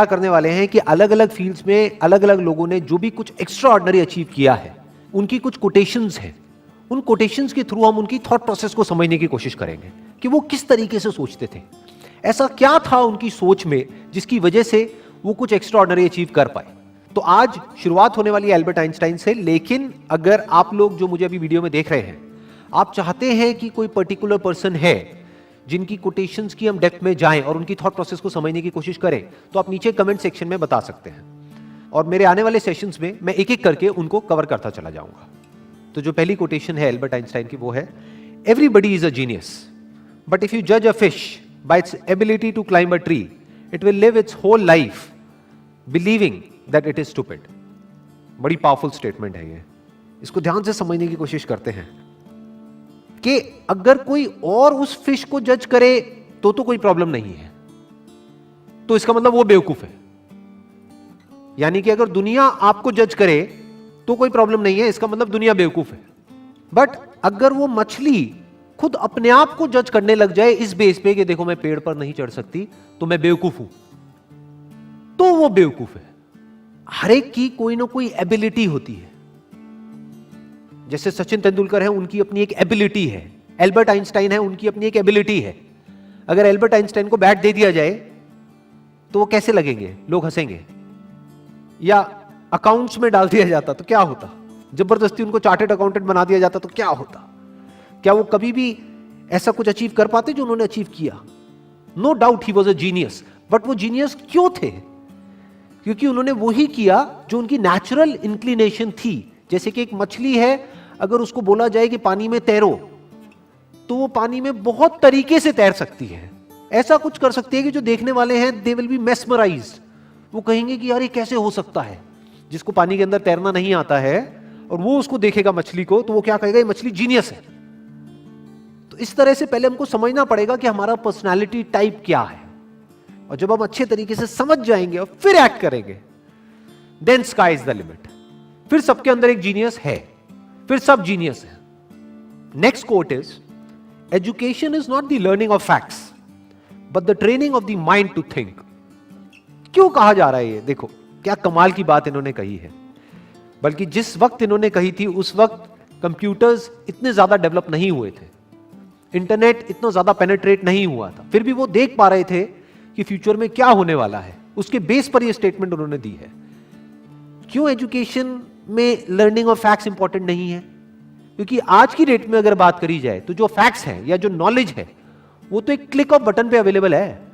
करने वाले हैं कि अलग अलग फील्ड्स में अलग अलग लोगों ने जो भी कुछ एक्स्ट्रा ऑर्डिनरी अचीव किया है, उनकी कुछ कोटेशंस हैं। उन कोटेशंस के थ्रू हम उनकी थॉट प्रोसेस को समझने की कोशिश करेंगे कि वो किस तरीके से सोचते थे, ऐसा क्या था उनकी सोच में जिसकी वजह से वो कुछ एक्स्ट्रा ऑर्डिनरी अचीव कर पाए। तो आज शुरुआत होने वाली है एल्बर्ट आइंस्टाइन से। लेकिन अगर आप लोग जो मुझे अभी वीडियो में देख रहे हैं, आप चाहते हैं कि कोई पर्टिकुलर पर्सन है जिनकी कोटेशंस की हम डेप्थ में जाएं और उनकी थॉट प्रोसेस को समझने की कोशिश करें, तो आप नीचे कमेंट सेक्शन में बता सकते हैं और मेरे आने वाले सेशंस में मैं एक एक करके उनको कवर करता चला जाऊंगा। तो जो पहली कोटेशन है एल्बर्ट आइंस्टाइन की, वो है everybody is a genius but if you जज a fish by its ability to climb a tree it will live its whole life believing that it is stupid. बड़ी पावरफुल स्टेटमेंट है ये, इसको ध्यान से समझने की कोशिश करते हैं कि अगर कोई और उस फिश को जज करे तो कोई प्रॉब्लम नहीं है, तो इसका मतलब वो बेवकूफ है। यानी कि अगर दुनिया आपको जज करे तो कोई प्रॉब्लम नहीं है, इसका मतलब दुनिया बेवकूफ है। बट अगर वो मछली खुद अपने आप को जज करने लग जाए इस बेस पे कि देखो मैं पेड़ पर नहीं चढ़ सकती तो मैं बेवकूफ हूं, तो वो बेवकूफ है। हर एक की कोई ना कोई एबिलिटी होती है। जैसे सचिन तेंदुलकर है, उनकी अपनी एक एबिलिटी है। एल्बर्ट आइंस्टाइन है, उनकी अपनी एक एबिलिटी है। अगर एल्बर्ट आइंस्टाइन को बैट दे दिया जाए तो वो कैसे लगेंगे? लोग हंसेंगे। या अकाउंट्स में डाल दिया जाता तो क्या होता? जबरदस्ती उनको चार्टर्ड अकाउंटेंट बना दिया जाता तो क्या होता? क्या वो कभी भी ऐसा कुछ अचीव कर पाते जो उन्होंने अचीव किया? No doubt he was a genius. But वो जीनियस क्यों थे? क्योंकि उन्होंने वही किया जो उनकी नेचुरल इंक्लिनेशन थी। जैसे कि एक मछली है, अगर उसको बोला जाए कि पानी में तैरो तो वो पानी में बहुत तरीके से तैर सकती है। ऐसा कुछ कर सकती है कि जो देखने वाले हैं दे विल बी मेस्मराइज्ड। वो कहेंगे कि यार ये कैसे हो सकता है? जिसको पानी के अंदर तैरना नहीं आता है और वो उसको देखेगा मछली को, तो वो क्या कहेगा? ये मछली जीनियस है। तो इस तरह से पहले हमको समझना पड़ेगा कि हमारा पर्सनालिटी टाइप क्या है, और जब हम अच्छे तरीके से समझ जाएंगे और फिर एक्ट करेंगे, then sky is the limit. फिर सबके अंदर एक जीनियस है, फिर सब जीनियस है। Next quote is education is not the learning of facts but the training of the mind to think. क्यों कहा जा रहा है ये? देखो क्या कमाल की बात इन्होंने कही है। बल्कि जिस वक्त इन्होंने कही थी उस वक्त कंप्यूटर्स इतने ज्यादा डेवलप नहीं हुए थे, इंटरनेट इतना ज्यादा पेनिट्रेट नहीं हुआ था, फिर भी वो देख पा रहे थे कि फ्यूचर में क्या होने वाला है। उसके बेस पर ये स्टेटमेंट उन्होंने दी है। क्यों एजुकेशन में लर्निंग ऑफ फैक्ट्स इंपॉर्टेंट नहीं है? क्योंकि आज की डेट में अगर बात करी जाए तो जो फैक्ट्स हैं या जो नॉलेज है वो तो एक क्लिक ऑफ बटन पे अवेलेबल है।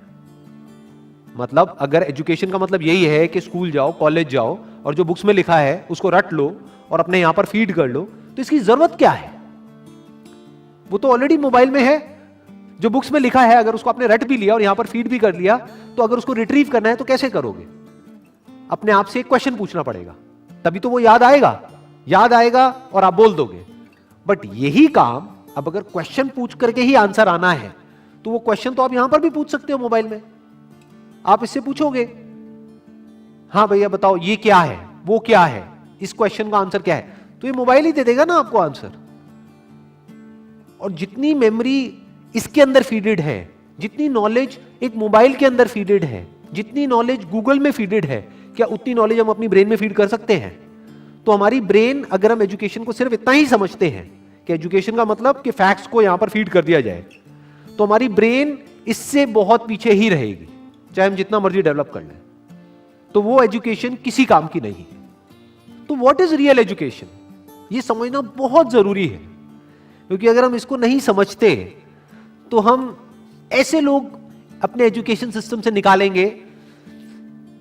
मतलब अगर एजुकेशन का मतलब यही है कि स्कूल जाओ, कॉलेज जाओ और जो बुक्स में लिखा है उसको रट लो और अपने यहां पर फीड कर लो, तो इसकी जरूरत क्या है? वो तो ऑलरेडी मोबाइल में है। जो बुक्स में लिखा है अगर उसको आपने रट भी लिया और यहां पर फीड भी कर लिया, तो अगर उसको रिट्रीव करना है तो कैसे करोगे? अपने आप से एक क्वेश्चन पूछना पड़ेगा, तभी तो वो याद आएगा और आप बोल दोगे। बट यही काम अब अगर क्वेश्चन पूछ करके ही आंसर आना है, तो वो क्वेश्चन तो आप यहां पर भी पूछ सकते हो मोबाइल में। आप इससे पूछोगे, हाँ भैया बताओ ये क्या है, वो क्या है, इस क्वेश्चन का आंसर क्या है, तो ये मोबाइल ही दे देगा ना आपको आंसर। और जितनी मेमोरी इसके अंदर फीडेड है, जितनी नॉलेज एक मोबाइल के अंदर फीडेड है, जितनी नॉलेज गूगल में फीडेड है, क्या उतनी नॉलेज हम अपनी ब्रेन में फीड कर सकते हैं? तो हमारी ब्रेन, अगर हम एजुकेशन को सिर्फ इतना ही समझते हैं कि एजुकेशन का मतलब कि फैक्ट्स को यहां पर फीड कर दिया जाए, तो हमारी ब्रेन इससे बहुत पीछे ही रहेगी, चाहे हम जितना मर्जी डेवलप कर लें। तो वो एजुकेशन किसी काम की नहीं है। तो व्हाट इज रियल एजुकेशन, ये समझना बहुत जरूरी है। क्योंकि अगर हम इसको नहीं समझते तो हम ऐसे लोग अपने एजुकेशन सिस्टम से निकालेंगे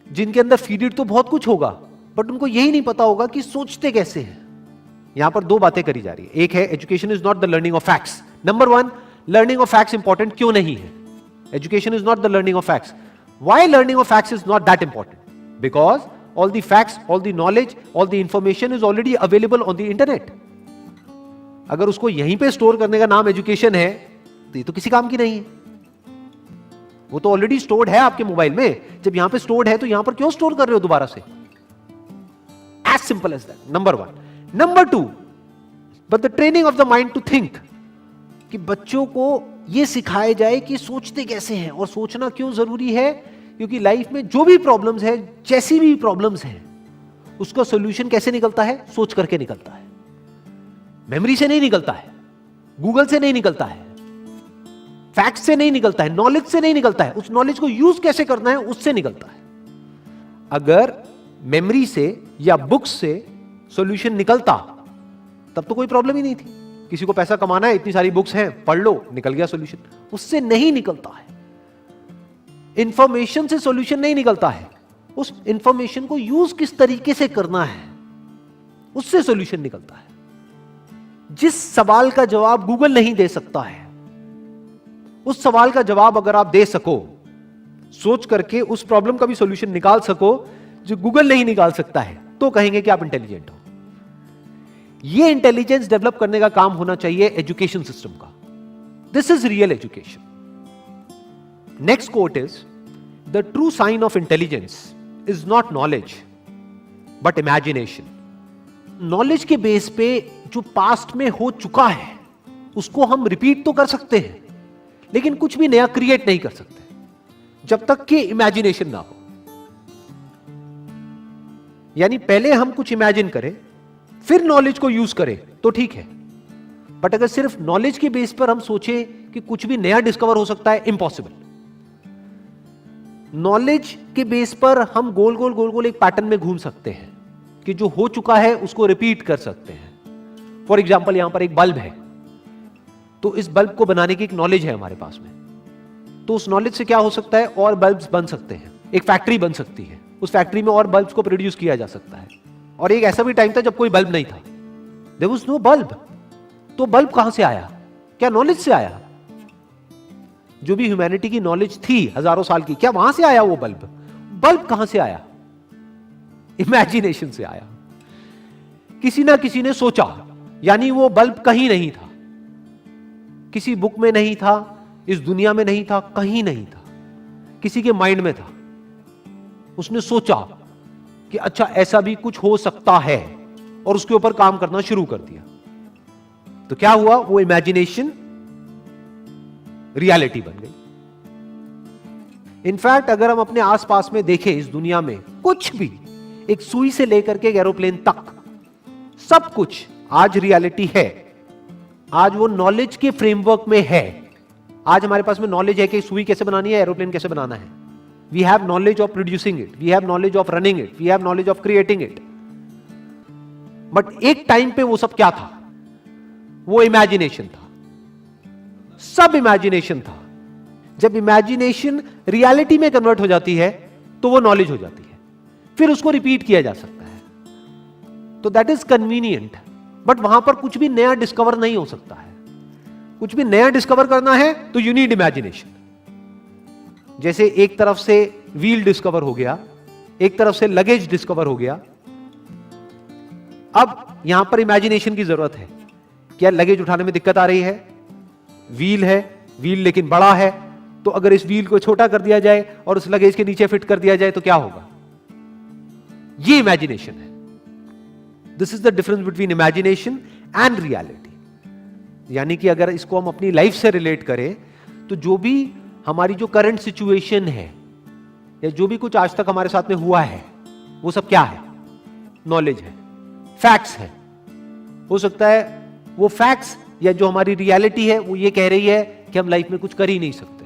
जिनके अंदर फीडेड तो बहुत कुछ होगा, बट उनको यही नहीं पता होगा कि सोचते कैसे हैं। यहां पर दो बातें करी जा रही है। एक है education is not the learning of facts. Number one, learning of facts important क्यों नहीं है? Education is not the learning of facts. Why learning of facts is not that important? Because all the facts, all the knowledge, all the information is already available on the internet. अगर उसको यहीं पे store करने का नाम education है तो ये तो किसी काम की नहीं है। वो तो ऑलरेडी स्टोर्ड है आपके मोबाइल में। जब यहां पे स्टोर्ड है तो यहां पर क्यों स्टोर कर रहे हो दोबारा से? As simple as that, number one. Number two, but the training of the mind to think, कि बच्चों को यह सिखाया जाए कि सोचते कैसे हैं और सोचना क्यों जरूरी है, क्योंकि लाइफ में जो भी प्रॉब्लम्स है, जैसी भी प्रॉब्लम्स हैं, उसका सॉल्यूशन कैसे निकलता है? सोच करके निकलता है। मेमोरी से नहीं निकलता है, गूगल से नहीं निकलता है, फैक्ट से नहीं निकलता है, नॉलेज से नहीं निकलता है, उस नॉलेज को यूज कैसे करना है उससे निकलता है। अगर मेमोरी से या बुक्स से सॉल्यूशन निकलता तब तो कोई प्रॉब्लम ही नहीं थी। किसी को पैसा कमाना है, इतनी सारी बुक्स हैं, पढ़ लो, निकल गया सॉल्यूशन। उससे नहीं निकलता है। इंफॉर्मेशन से सॉल्यूशन नहीं निकलता है, उस इंफॉर्मेशन को यूज किस तरीके से करना है उससे सॉल्यूशन निकलता है। जिस सवाल का जवाब गूगल नहीं दे सकता है, उस सवाल का जवाब अगर आप दे सको, सोच करके उस प्रॉब्लम का भी सॉल्यूशन निकाल सको जो गूगल नहीं निकाल सकता है, तो कहेंगे कि आप इंटेलिजेंट हो। यह इंटेलिजेंस डेवलप करने का काम होना चाहिए एजुकेशन सिस्टम का। This is real education. Next quote is, the true sign of intelligence is not knowledge but imagination. Knowledge के बेस पे जो पास्ट में हो चुका है उसको हम रिपीट तो कर सकते हैं, लेकिन कुछ भी नया क्रिएट नहीं कर सकते जब तक कि इमेजिनेशन ना हो। यानी पहले हम कुछ इमेजिन करें, फिर नॉलेज को यूज करें तो ठीक है, बट अगर सिर्फ नॉलेज के बेस पर हम सोचें कि कुछ भी नया डिस्कवर हो सकता है, इम्पॉसिबल। नॉलेज के बेस पर हम गोल गोल गोल गोल एक पैटर्न में घूम सकते हैं कि जो हो चुका है उसको रिपीट कर सकते हैं। फॉर एग्जाम्पल, यहां पर एक बल्ब है, तो इस बल्ब को बनाने की एक नॉलेज है हमारे पास में, तो उस नॉलेज से क्या हो सकता है, और बल्ब्स बन सकते हैं, एक फैक्ट्री बन सकती है, उस फैक्ट्री में और बल्ब्स को प्रोड्यूस किया जा सकता है। और एक ऐसा भी टाइम था जब कोई बल्ब नहीं था, देयर वाज नो बल्ब। तो बल्ब कहां से आया? क्या नॉलेज से आया? जो भी ह्यूमैनिटी की नॉलेज थी हजारों साल की, क्या वहां से आया वो बल्ब? बल्ब कहां से आया? इमेजिनेशन से आया। किसी ना किसी ने सोचा, यानी वो बल्ब कहीं नहीं था, किसी बुक में नहीं था, इस दुनिया में नहीं था, कहीं नहीं था, किसी के माइंड में था। उसने सोचा कि अच्छा ऐसा भी कुछ हो सकता है, और उसके ऊपर काम करना शुरू कर दिया। तो क्या हुआ? वो इमेजिनेशन रियलिटी बन गई। इनफैक्ट अगर हम अपने आसपास में देखें, इस दुनिया में कुछ भी, एक सुई से लेकर के एक एरोप्लेन तक, सब कुछ आज रियलिटी है। आज वो नॉलेज के फ्रेमवर्क में है। आज हमारे पास में नॉलेज है कि सुई कैसे बनानी है, एरोप्लेन कैसे बनाना है। We have knowledge of producing it, we have knowledge of running it, we have knowledge of creating it. But एक टाइम पे वो सब क्या था? वो इमेजिनेशन था, सब इमेजिनेशन था। जब इमेजिनेशन रियलिटी में कन्वर्ट हो जाती है तो वो नॉलेज हो जाती है, फिर उसको रिपीट किया जा सकता है। तो दैट इज कन्वीनियंट, बट वहां पर कुछ भी नया डिस्कवर नहीं हो सकता है। कुछ भी नया डिस्कवर करना है तो यू नीड इमेजिनेशन। जैसे एक तरफ से व्हील डिस्कवर हो गया, एक तरफ से लगेज डिस्कवर हो गया, अब यहां पर इमेजिनेशन की जरूरत है। क्या लगेज उठाने में दिक्कत आ रही है? व्हील है, व्हील लेकिन बड़ा है, तो अगर इस व्हील को छोटा कर दिया जाए और उस लगेज के नीचे फिट कर दिया जाए तो क्या होगा? ये इमेजिनेशन है। This is the difference between imagination and reality. यानी कि अगर इसको हम अपनी लाइफ से रिलेट करें तो जो भी हमारी जो करंट सिचुएशन है या जो भी कुछ आज तक हमारे साथ में हुआ है, वो सब क्या है? नॉलेज है, फैक्ट्स है। हो सकता है वो फैक्ट्स या जो हमारी रियलिटी है वो ये कह रही है कि हम लाइफ में कुछ कर ही नहीं सकते,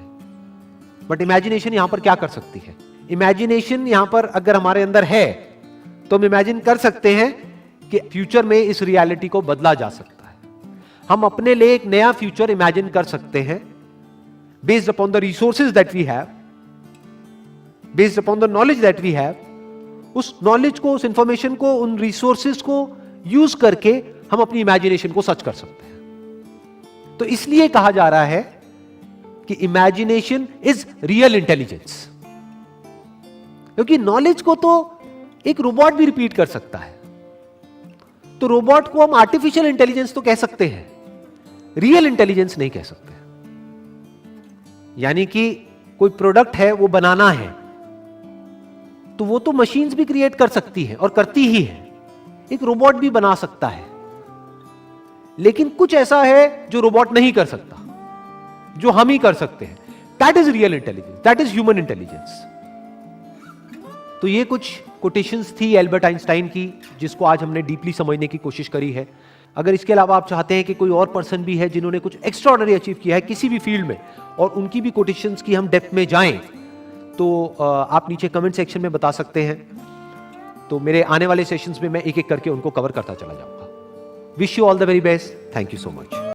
बट इमेजिनेशन यहां पर क्या कर सकती है? इमेजिनेशन यहां पर अगर हमारे अंदर है तो हम इमेजिन कर सकते हैं कि फ्यूचर में इस रियलिटी को बदला जा सकता है। हम अपने लिए एक नया फ्यूचर इमेजिन कर सकते हैं based upon the resources that we have, based upon the knowledge that we have. उस नॉलेज को, उस इंफॉर्मेशन को, उन रिसोर्सेज को यूज करके हम अपनी इमेजिनेशन को सच कर सकते हैं। तो इसलिए कहा जा रहा है कि इमेजिनेशन इज रियल इंटेलिजेंस, क्योंकि नॉलेज को तो एक रोबोट भी रिपीट कर सकता है। तो रोबोट को हम आर्टिफिशियल इंटेलिजेंस तो कह सकते हैं, रियल इंटेलिजेंस नहीं कह सकते। यानी कि कोई प्रोडक्ट है वो बनाना है तो वो तो मशीन्स भी क्रिएट कर सकती है और करती ही है, एक रोबोट भी बना सकता है। लेकिन कुछ ऐसा है जो रोबोट नहीं कर सकता, जो हम ही कर सकते हैं। That is real intelligence, that is human intelligence. तो ये कुछ कोटेशंस थी एल्बर्ट आइंस्टाइन की, जिसको आज हमने डीपली समझने की कोशिश करी है। अगर इसके अलावा आप चाहते हैं कि कोई और पर्सन भी है जिन्होंने कुछ एक्स्ट्राऑर्डिनरी अचीव किया है किसी भी फील्ड में और उनकी भी कोटेशंस की हम डेप्थ में जाएं, तो आप नीचे कमेंट सेक्शन में बता सकते हैं। तो मेरे आने वाले सेशंस में मैं एक एक करके उनको कवर करता चला जाऊंगा। Wish you all the very best. Thank you so much.